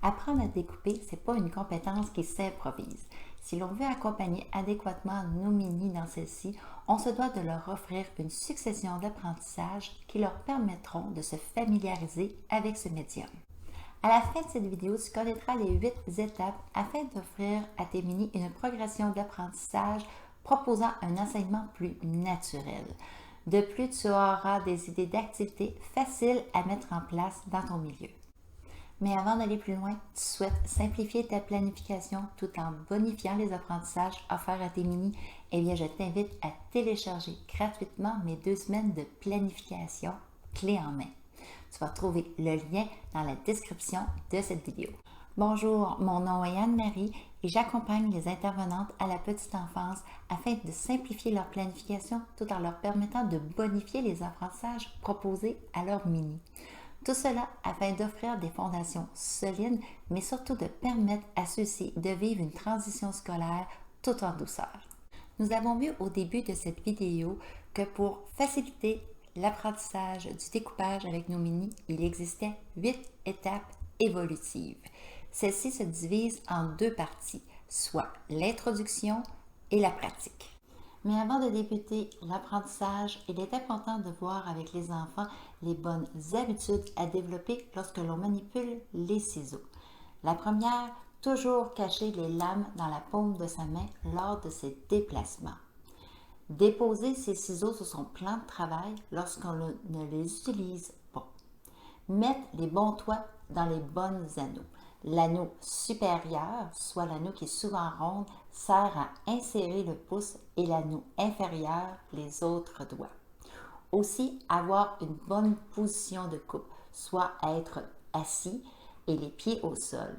Apprendre à découper, ce n'est pas une compétence qui s'improvise. Si l'on veut accompagner adéquatement nos minis dans celle-ci, on se doit de leur offrir une succession d'apprentissages qui leur permettront de se familiariser avec ce médium. À la fin de cette vidéo, tu connaîtras les 8 étapes afin d'offrir à tes minis une progression d'apprentissage proposant un enseignement plus naturel. De plus, tu auras des idées d'activités faciles à mettre en place dans ton milieu. Mais avant d'aller plus loin, tu souhaites simplifier ta planification tout en bonifiant les apprentissages offerts à tes minis, eh bien je t'invite à télécharger gratuitement mes 2 semaines de planification clé en main. Tu vas trouver le lien dans la description de cette vidéo. Bonjour, mon nom est Anne-Marie et j'accompagne les intervenantes à la petite enfance afin de simplifier leur planification tout en leur permettant de bonifier les apprentissages proposés à leurs minis. Tout cela afin d'offrir des fondations solides, mais surtout de permettre à ceux-ci de vivre une transition scolaire tout en douceur. Nous avons vu au début de cette vidéo que pour faciliter l'apprentissage du découpage avec nos minis, il existait 8 étapes évolutives. Celles-ci se divisent en 2 parties, soit l'introduction et la pratique. Mais avant de débuter l'apprentissage, il est important de voir avec les enfants les bonnes habitudes à développer lorsque l'on manipule les ciseaux. La première, toujours cacher les lames dans la paume de sa main lors de ses déplacements. Déposer ses ciseaux sur son plan de travail lorsqu'on ne les utilise pas. Mettre les bons doigts dans les bonnes anneaux. L'anneau supérieur, soit l'anneau qui est souvent rond, sert à insérer le pouce et l'anneau inférieur, les autres doigts. Aussi, avoir une bonne position de coupe, soit être assis et les pieds au sol.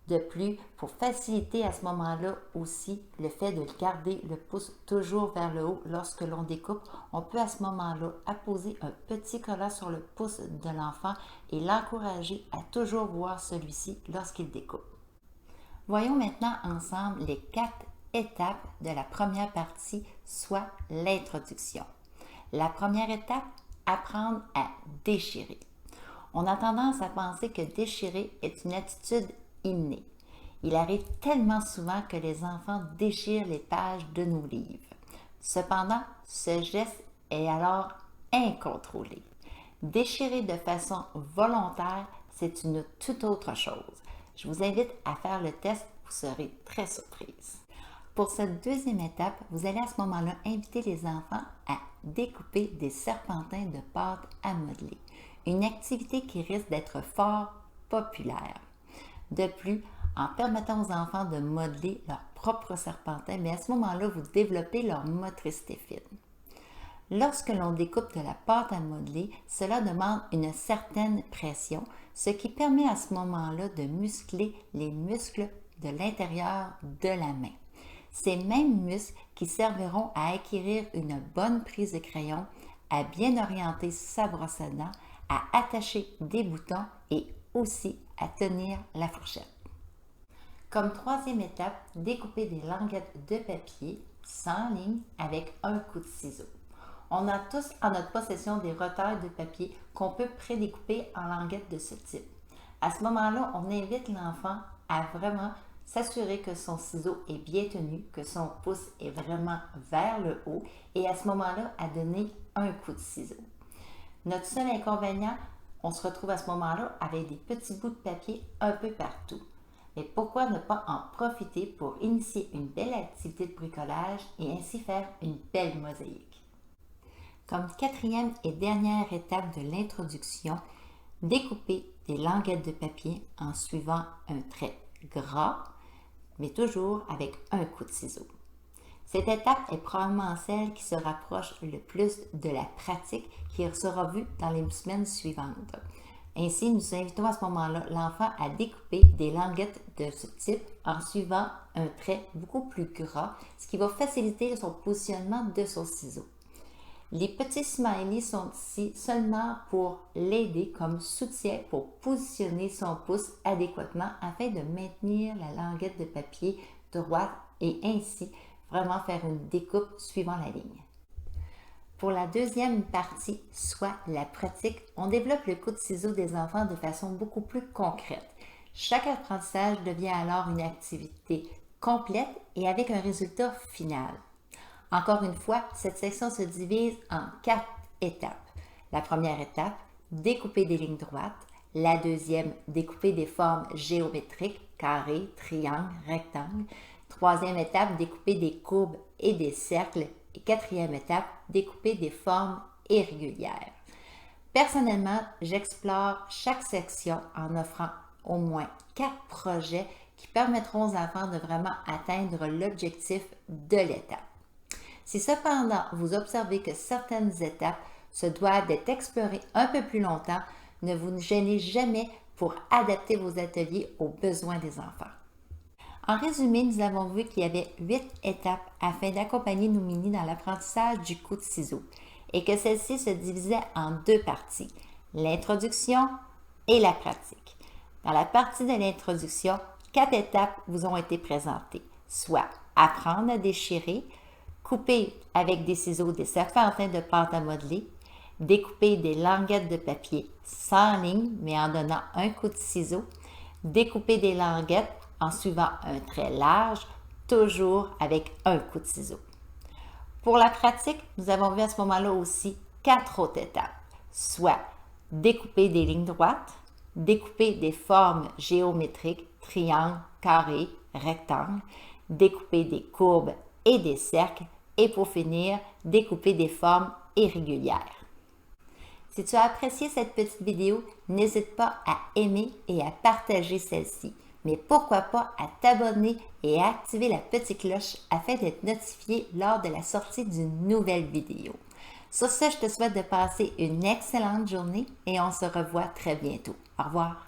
De plus, pour faciliter à ce moment-là aussi le fait de garder le pouce toujours vers le haut lorsque l'on découpe, on peut à ce moment-là apposer un petit collant sur le pouce de l'enfant et l'encourager à toujours voir celui-ci lorsqu'il découpe. Voyons maintenant ensemble les 4 étapes de la première partie, soit l'introduction. La première étape, apprendre à déchirer. On a tendance à penser que déchirer est une attitude innée. Il arrive tellement souvent que les enfants déchirent les pages de nos livres. Cependant, ce geste est alors incontrôlé. Déchirer de façon volontaire, c'est une toute autre chose. Je vous invite à faire le test, vous serez très surprise. Pour cette deuxième étape, vous allez à ce moment-là inviter les enfants à découper des serpentins de pâte à modeler, une activité qui risque d'être fort populaire. De plus, en permettant aux enfants de modeler leur propre serpentin, mais à ce moment-là, vous développez leur motricité fine. Lorsque l'on découpe de la pâte à modeler, cela demande une certaine pression, ce qui permet à ce moment-là de muscler les muscles de l'intérieur de la main. Ces mêmes muscles qui serviront à acquérir une bonne prise de crayon, à bien orienter sa brosse à dents, à attacher des boutons et aussi à tenir la fourchette. Comme troisième étape, découper des languettes de papier sans ligne avec un coup de ciseau. On a tous en notre possession des retailles de papier qu'on peut prédécouper en languettes de ce type. À ce moment-là, on invite l'enfant à vraiment s'assurer que son ciseau est bien tenu, que son pouce est vraiment vers le haut et à ce moment-là, à donner un coup de ciseau. Notre seul inconvénient, on se retrouve à ce moment-là avec des petits bouts de papier un peu partout. Mais pourquoi ne pas en profiter pour initier une belle activité de bricolage et ainsi faire une belle mosaïque? Comme quatrième et dernière étape de l'introduction, découper des languettes de papier en suivant un trait gras, mais toujours avec un coup de ciseau. Cette étape est probablement celle qui se rapproche le plus de la pratique qui sera vue dans les semaines suivantes. Ainsi, nous invitons à ce moment-là l'enfant à découper des languettes de ce type en suivant un trait beaucoup plus gras, ce qui va faciliter son positionnement de son ciseau. Les petits smileys sont ici seulement pour l'aider comme soutien pour positionner son pouce adéquatement afin de maintenir la languette de papier droite et ainsi vraiment faire une découpe suivant la ligne. Pour la deuxième partie, soit la pratique, on développe le coup de ciseau des enfants de façon beaucoup plus concrète. Chaque apprentissage devient alors une activité complète et avec un résultat final. Encore une fois, cette section se divise en 4 étapes. La première étape, découper des lignes droites. La deuxième, découper des formes géométriques, carré, triangle, rectangle. Troisième étape, découper des courbes et des cercles. Et quatrième étape, découper des formes irrégulières. Personnellement, j'explore chaque section en offrant au moins 4 projets qui permettront aux enfants de vraiment atteindre l'objectif de l'étape. Si cependant vous observez que certaines étapes se doivent d'être explorées un peu plus longtemps, ne vous gênez jamais pour adapter vos ateliers aux besoins des enfants. En résumé, nous avons vu qu'il y avait 8 étapes afin d'accompagner nos minis dans l'apprentissage du coup de ciseau et que celle-ci se divisait en 2 parties, l'introduction et la pratique. Dans la partie de l'introduction, 4 étapes vous ont été présentées, soit apprendre à déchirer, couper avec des ciseaux des serpentins de pâte à modeler, découper des languettes de papier sans ligne mais en donnant un coup de ciseau, découper des languettes en suivant un trait large, toujours avec un coup de ciseau. Pour la pratique, nous avons vu à ce moment-là aussi 4 autres étapes, soit découper des lignes droites, découper des formes géométriques, triangle, carré, rectangle, découper des courbes et des cercles et pour finir, découper des formes irrégulières. Si tu as apprécié cette petite vidéo, n'hésite pas à aimer et à partager celle-ci. Mais pourquoi pas à t'abonner et à activer la petite cloche afin d'être notifié lors de la sortie d'une nouvelle vidéo. Sur ce, je te souhaite de passer une excellente journée et on se revoit très bientôt. Au revoir.